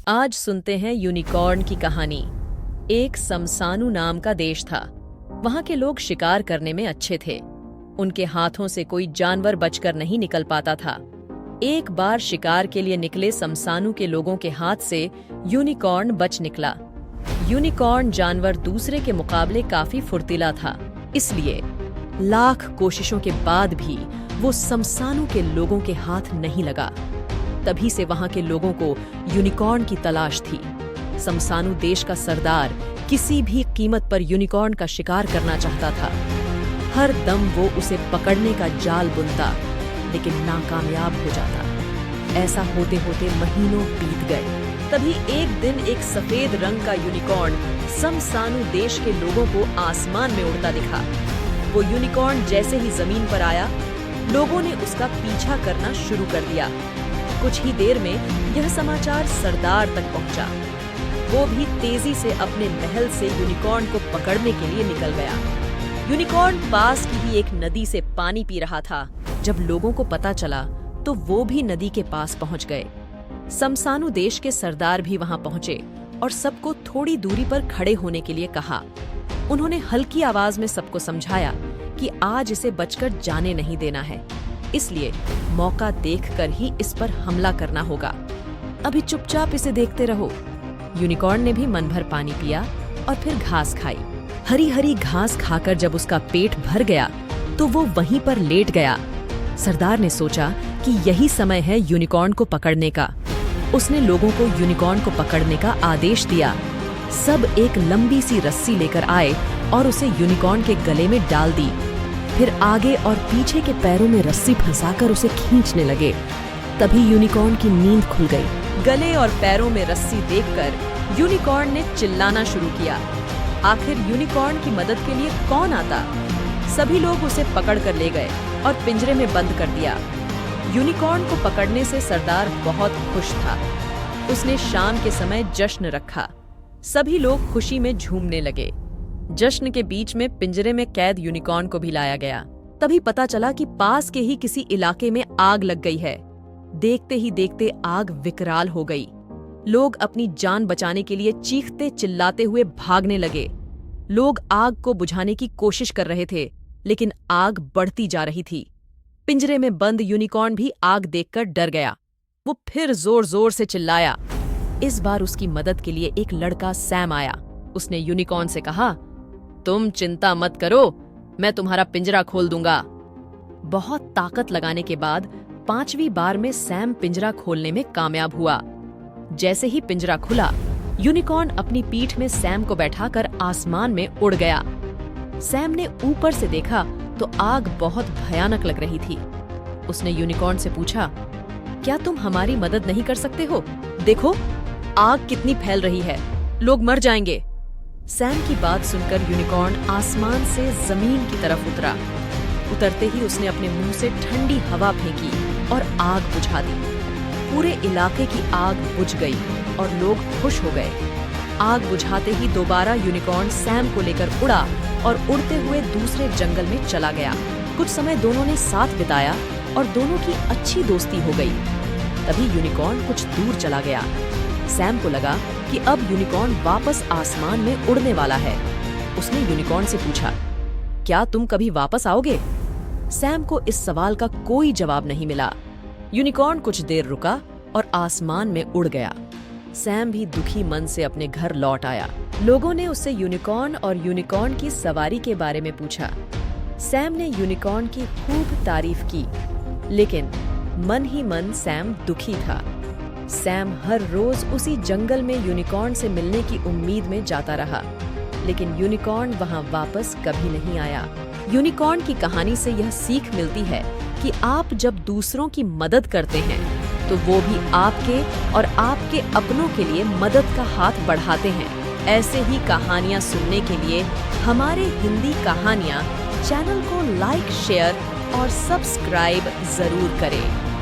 आज सुनते हैं यूनिकॉर्न की कहानी। एक समसानु नाम का देश था। वहां के लोग शिकार करने में अच्छे थे। उनके हाथों से कोई जानवर बचकर नहीं निकल पाता था। एक बार शिकार के लिए निकले समसानु के लोगों के हाथ से यूनिकॉर्न बच निकला। यूनिकॉर्न जानवर दूसरे के मुकाबले काफी फुर्तीला था, इसलिए लाख कोशिशों के बाद भी वो समसानु के लोगों के हाथ नहीं लगा। तभी से वहां के लोगों को यूनिकॉर्न की तलाश थी। समसानु देश का सरदार किसी भी कीमत पर यूनिकॉर्न का शिकार करना चाहता था। हर दम वो उसे पकड़ने का जाल बुनता, लेकिन नाकामयाब हो जाता। ऐसा होते होते महीनों बीत गए। तभी एक दिन एक सफेद रंग का यूनिकॉर्न समसानु देश के लोगों को आसमान में उड़ता दिखा। वो यूनिकॉर्न जैसे ही जमीन पर आया, लोगों ने उसका पीछा करना शुरू कर दिया। कुछ ही देर में यह समाचार सरदार तक पहुंचा। वो भी तेजी से अपने महल से यूनिकॉर्न को पकड़ने के लिए निकल गया। यूनिकॉर्न पास की ही एक नदी से पानी पी रहा था। जब लोगों को पता चला तो वो भी नदी के पास पहुंच गए। समसानु देश के सरदार भी वहां पहुंचे और सबको थोड़ी दूरी पर खड़े होने के लिए कहा। उन्होंने हल्की आवाज में सबको समझाया कि आज इसे बचकर जाने नहीं देना है, इसलिए मौका देखकर ही इस पर हमला करना होगा। अभी चुपचाप इसे देखते रहो। यूनिकॉर्न ने भी मन भर पानी पिया और फिर घास खाई। हरी हरी घास खाकर जब उसका पेट भर गया तो वो वहीं पर लेट गया। सरदार ने सोचा कि यही समय है यूनिकॉर्न को पकड़ने का। उसने लोगों को यूनिकॉर्न को पकड़ने का आदेश दिया। सब एक लंबी सी रस्सी लेकर आए और उसे यूनिकॉर्न के गले में डाल दी। फिर आगे और पीछे के पैरों में रस्सी फंसाकर उसे खींचने लगे। तभी यूनिकॉर्न की नींद खुल गई। गले और पैरों में रस्सी देखकर यूनिकॉर्न ने चिल्लाना शुरू किया। आखिर यूनिकॉर्न की मदद के लिए कौन आता? सभी लोग उसे पकड़कर ले गए और पिंजरे में बंद कर दिया। यूनिकॉर्न को पकड़ने से सरदार बहुत खुश था। उसने शाम के समय जश्न रखा। सभी लोग खुशी में झूमने लगे। जश्न के बीच में पिंजरे में कैद यूनिकॉर्न को भी लाया गया। तभी पता चला कि पास के ही किसी इलाके में आग लग गई है। देखते ही देखते आग विकराल हो गई। लोग अपनी जान बचाने के लिए चीखते चिल्लाते हुए भागने लगे। लोग आग को बुझाने की कोशिश कर रहे थे, लेकिन आग बढ़ती जा रही थी। पिंजरे में बंद यूनिकॉर्न भी आग देखकर डर गया। वो फिर जोर जोर से चिल्लाया। इस बार उसकी मदद के लिए एक लड़का सैम आया। उसने यूनिकॉर्न से कहा, तुम चिंता मत करो, मैं तुम्हारा पिंजरा खोल दूंगा। बहुत ताकत लगाने के बाद 5वीं बार में सैम पिंजरा खोलने में कामयाब हुआ। जैसे ही पिंजरा खुला, यूनिकॉर्न अपनी पीठ में सैम को बैठाकर आसमान में उड़ गया। सैम ने ऊपर से देखा तो आग बहुत भयानक लग रही थी। उसने यूनिकॉर्न से पूछा, क्या तुम हमारी मदद नहीं कर सकते हो? देखो, आग कितनी फैल रही है, लोग मर जाएंगे। सैम की बात सुनकर यूनिकॉर्न आसमान से जमीन की तरफ उतरा। उतरते ही उसने अपने मुंह से ठंडी हवा फेंकी और आग बुझा दी। पूरे इलाके की आग बुझ गई और लोग खुश हो गए। आग बुझाते ही दोबारा यूनिकॉर्न सैम को लेकर उड़ा और उड़ते हुए दूसरे जंगल में चला गया। कुछ समय दोनों ने साथ बिताया और दोनों की अच्छी दोस्ती हो गई। तभी यूनिकॉर्न कुछ दूर चला गया। सैम को लगा कि अब यूनिकॉर्न वापस आसमान में उड़ने वाला है। उसने यूनिकॉर्न से पूछा, क्या तुम कभी वापस आओगे? सैम को इस सवाल का कोई जवाब नहीं मिला। यूनिकॉर्न कुछ देर रुका और आसमान में उड़ गया। सैम भी दुखी मन से अपने घर लौट आया। लोगों ने उससे यूनिकॉर्न और यूनिकॉर्न की सवारी के बारे में पूछा। सैम ने यूनिकॉर्न की खूब तारीफ की, लेकिन मन ही मन सैम दुखी था। सैम हर रोज उसी जंगल में यूनिकॉर्न से मिलने की उम्मीद में जाता रहा, लेकिन यूनिकॉर्न वहां वापस कभी नहीं आया। यूनिकॉर्न की कहानी से यह सीख मिलती है कि आप जब दूसरों की मदद करते हैं तो वो भी आपके और आपके अपनों के लिए मदद का हाथ बढ़ाते हैं। ऐसे ही कहानियां सुनने के लिए हमारे हिंदी कहानियां चैनल को लाइक, शेयर और सब्सक्राइब जरूर करें।